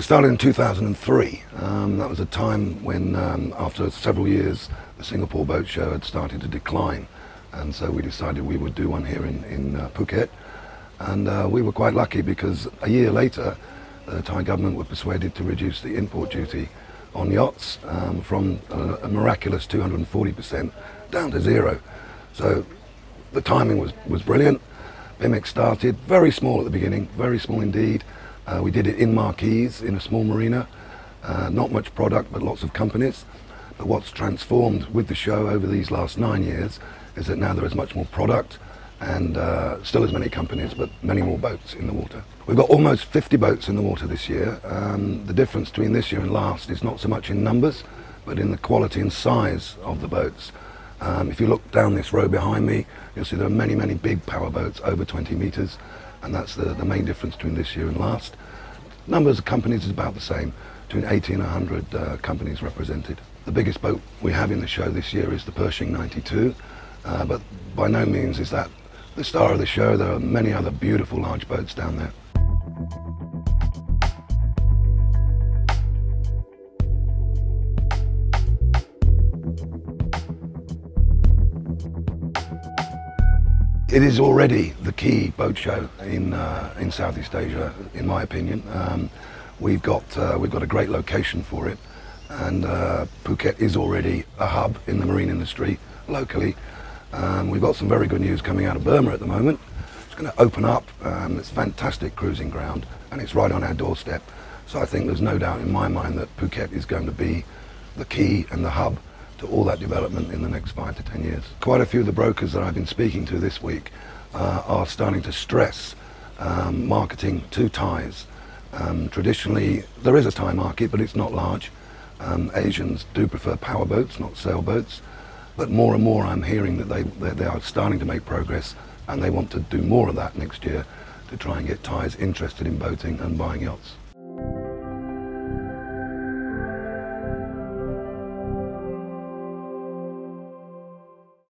It started in 2003. That was a time when, after several years, the Singapore Boat Show had started to decline. And so we decided we would do one here in Phuket. And we were quite lucky because a year later, the Thai government were persuaded to reduce the import duty on yachts from a miraculous 240% down to zero. So the timing was brilliant. PIMEX started very small at the beginning, very small indeed. We did it in Marquis, in a small marina. Not much product, but lots of companies. But what's transformed with the show over these last 9 years is that now there is much more product and still as many companies, but many more boats in the water. We've got almost 50 boats in the water this year. The difference between this year and last is not so much in numbers, but in the quality and size of the boats. If you look down this row behind me, you'll see there are many, many big power boats over 20 meters, and that's the main difference between this year and last. Numbers of companies is about the same, between 80 and 100 companies represented. The biggest boat we have in the show this year is the Pershing 92, but by no means is that the star of the show. There are many other beautiful large boats down there. It is already the key boat show in Southeast Asia, in my opinion. We've got a great location for it, and Phuket is already a hub in the marine industry locally. We've got some very good news coming out of Burma at the moment. It's going to open up. It's fantastic cruising ground, and it's right on our doorstep. So I think there's no doubt in my mind that Phuket is going to be the key and the hub to all that development in the next 5 to 10 years. Quite a few of the brokers that I've been speaking to this week are starting to stress marketing to Thais. Traditionally, there is a Thai market, but it's not large. Asians do prefer power boats, not sailboats. But more and more I'm hearing that they are starting to make progress, and they want to do more of that next year to try and get Thais interested in boating and buying yachts.